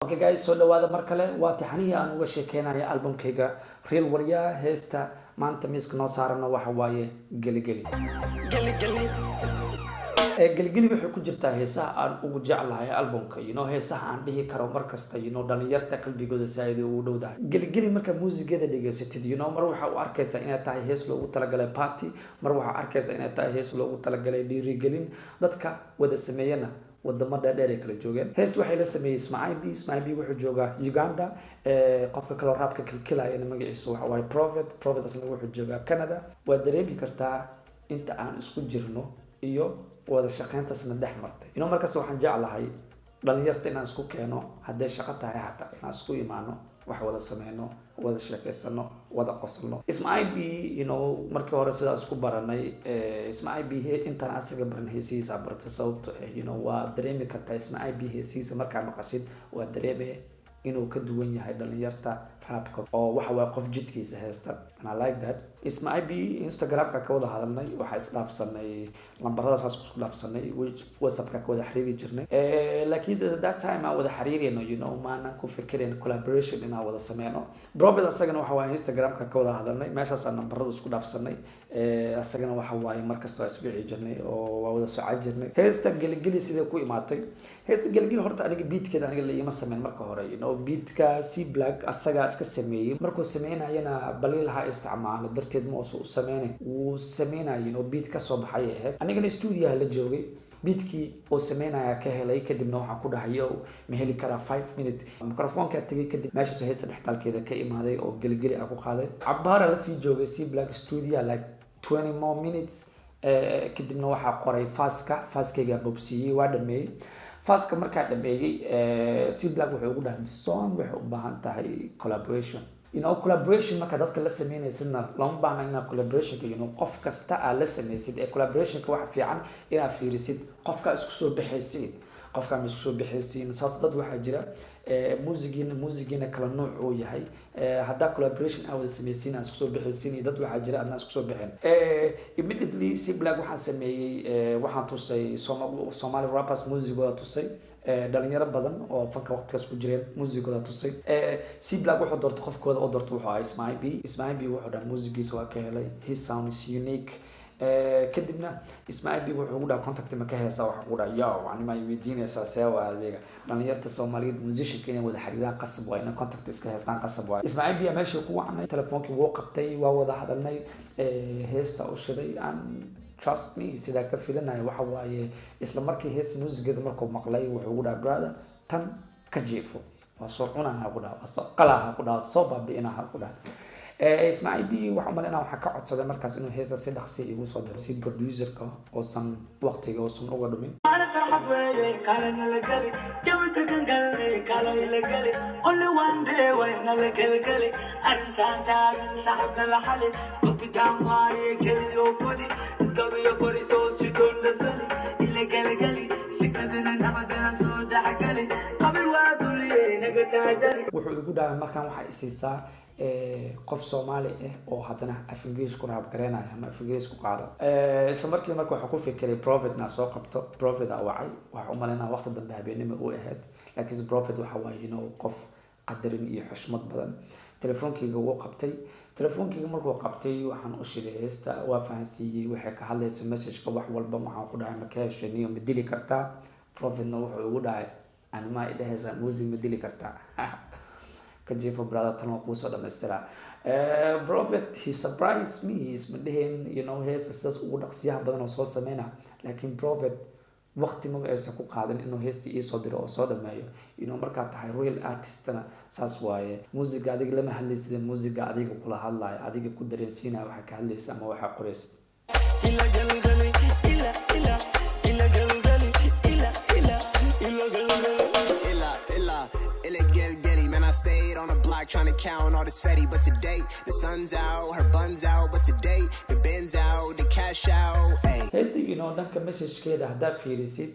Okay guys, soo dhawaada mar kale waa taxanihi aan uga sheekeynayo albumkayga Real Warrior heesta maanta miiska noo saarana waxa waaye Geligeli. Geligeli waxay ku jirtaa heesaha aan ugu jeclahay albumka, heesaha aan dhihi karo mar kasta, dhalinyarta qalbigooda saaid ugu dhowdahay. Geligeli marka muusigada dhageysatid, mar waxa u arkaysaa inay tahay hees loogu talagalay party, mar waxa arkaysaa inay tahay hees loogu talagalay dhiirigelin dadka wada sameeyana wadamo dheer ay kala joogeen. hees waxay la sameeyay Ismaaciil wuxuu joogaa Uganda, qofka kale raabka kilkilaayana magaciisa waxa waaye Prophet asna wuxuu joogaa Canada. waa dareemi kartaa inta aan isku jirno iyo wada shaqeyntaasna dhex martay. markaas waxaan jeclahay dhalinyarta inaan isku keeno, hadday shaqo tahay xataa inaan isku imaano, wax wada sameyno, wada sheekeysano, wada qoslno. Ismaaciil markii hore sidaa isku baranay, Ismaaciil intaan asaga baran heesihiisa bartay sababtoo waa dareemi kartaa Ismaaciil heesihiisa markaa maqashid waa dareemay inuu ka duwan yahay dhalinyarta raabka oo waxa waa qof jidkiisa heesta. and I like that. Ismaaciil Instagram-ka ka wada hadalnay, waxa isdhaafsanay lambaradaas isku dhaafsanay, WhatsApp-ka ka wada xiriiri jirnay. laakiin at that time aan wada xiriirayno, maana ku fikireen collaboration inaan wada sameyno. Prophet asagana waxa waaye Instagram-ka ka wada hadalnay, meeshaas aan lambarada isku dhaafsanay. asagana waxa waaye markasta isbici jirnay oo waa wada socod jirnay. heesta Geligeli sidee ku imaatay? heesta Geligeli horta aniga beatkeeda aniga la ima sameyn marka hore, beatka C Black asaga iska sameeyay. markuu sameynayana balilaha isticmaalo darteed ma u sameynay, wuu sameynayay beat ka soo baxay ahayd. anigana studio la joogay, beatkii oo sameynaya ka helay, kadibna waxaan ku dhahay ma heli karaa 5 minutes. microphone-ka tagay kadib meeshaas heesta dhextaalkeeda ka imaaday oo Geligeli aan ku qaaday. cabaara la sii joogay C Black studio like 20 more minutes. kadibna waxaa qoray faaskayga bobsiiyey, waa dhameeyay. faaska markaa dhameeyay, C Black wuxuu ugu dhahay song waxay u baahan tahay collaboration. collaboration marka dadka la sameynaysidna lama baahna inaad collaboration-ka qof kasta aad la sameysid. collaboration-ka waxa fiican inaad fiirisid qofka isku soo baxaysiin, qofka ma isku soo baxaysiin. sababta dad waxaa jira muusigiina kala nooc uu yahay. haddaa collaboration aad wada sameysiin aad isku soo baxaysiin, iyo dad waxaa jira aadna isku soo baxeen. immediately C Black waxaan sameeyey, waxaan tusay Somali rappers muusigooda tusay, dhalinyaro badan oo fanka waqtigaas ku jireen muusigooda tusay. C Black wuxuu doortay qofkooda oo doortay wuxuu ahaa Ismaaciil wuxuu dhahay muusigiisa waa ka helay, his sound is unique. kadibna Ismaaciil wuxuu ugu dhahay contact ma ka heesaa, waxa ugu dhahay anima ay weydiinaysaa seewa adeega dhalinyarta Soomaaliyeed musicianka inay wada xiriiraan qasab waa inay contact iska heestaan qasab waa. Ismaaciil meesha ku wacnay, telefoonkii wuu qabtay, waa wada hadalnay, heesta u shiday. Trust me, sida ka filanayo waxa waaye isla markii hees muusigeeda markuu maqlay wuxuu ugu dhahay brother tan ka jiifo, waa soo cunaha ku dhahay, waa soo qalaha ku dhahay, soo baabi'inaha ku dhahay. Ismaaciil waxa umaleynaa waxa ka codsaday markaas inuu heesta si dhaqsi igu soo diro si producer-ka oosan waqtiga uusan uga dhumin. only one day when I look at Gilly, and Tantan, Sahab the Hali, put it down, why kill your body, it's gonna be your body, so she couldn't the sunny, illegal Gilly, she couldn't never gonna so that Gilly, come in what to leave, nigga, wuxuu igu dhahay markaan waxa isiisaa qof Soomaali oo haddana af Ingiriis ku raab gareenaya ama af Ingiriis ku qaada. isla markii waxa ku fikiray Prophet-na soo qabto. Prophet aa wacay, waxa u maleynaa waqti dambe habeenimo uu ahayd, laakiin Prophet waxa waaye qof qadarin iyo xushmad badan. telefoonkayga wuu qabtay. telefoonkayga markuu qabtay waxaan u shiray heesta, waa fahansiiyey waxay ka hadlayso message-ka wax walba. waxaan ku dhahay ma ka heshaniyo ma dili kartaa. Prophet-na wuxuu ugu dhahay anima ay dhahaysaa music ma dili kartaa. كجيفو brother تلو قوسو دمسترا. Prophet he surprised me. He's مدهن he's أساس ودقسيها بدن وصو سمينا. لكن Prophet وقت ما بيسا كو قادن إنه هستي إيه صدر أو صدر مايو. مركات هاي royal artist أنا ساس واي. موسيقى عادي لما هالليس موسيقى عادي كلها هالله عادي كودرين سينا وحكي هالليس أما وحق قريس. إلا جلجلي إلا إلا إلا جلجلي إلا إلا إلا جلجلي إلا إلا إلا جلجلي. I stayed on the block trying to count all this fatty, but today the sun's out, her bun's out, but today the Ben's out, the cash out. Hey. heesta dhanka message-keeda haddaa fiirisid,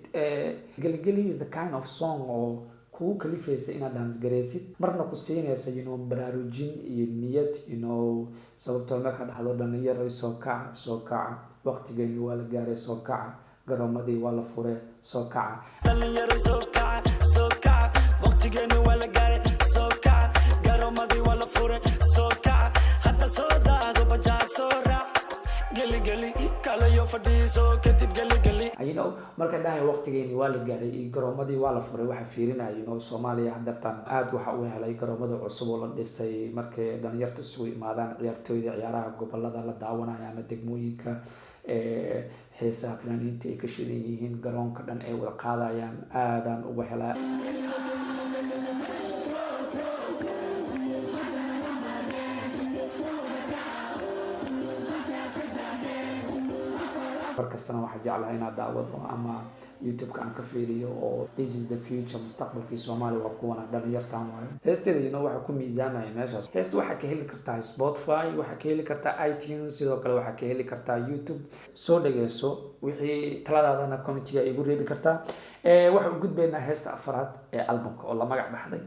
Geligeli is the kind of song oo kugu kalifaysa inaad dance garaysid, marna ku siinaysa baraarujin iyo niyad. sababtoo marka dhahdo dhalinyaro soo kaca waqtigeeni waa la gaaray, soo kaca garoomadii waa la furay, soo kaca dhalinyaro soo kaca waqtigeeni waa fadhiiso kadib geli you know marka dhahay waqtigeeni waa la gaaray iyo garoomadii waa la furay waxa fiirinaya you know Soomaaliya hadartan aad waxa uu helay garoomada cusub oo la dhisay markay dhalinyarta isugu imaadaan ciyaartooyda ciyaaraha gobolada la daawanaya ama degmooyinka heesaha fanaaniinta ay ka shidan yihiin garoonka dhan ay wada qaadayaan aadan ugu helaa markastana waxaan jeclahay inaad daawado ama YouTube-ka aan ka fiiriyo oo this is the future mustaqbalkii Soomaaliya waa kuwana dhalinyartan waayo heesteeda waxa ku miisaamaya meeshaas heesta waxa ka heli kartaa Spotify waxa ka heli kartaa iTunes sidoo kale waxa ka heli kartaa YouTube soo dhageyso wixii taladaadana comment-iga igu reebi kartaa waxa u gudbeynaa heesta afraad ee albumka oo la magac baxday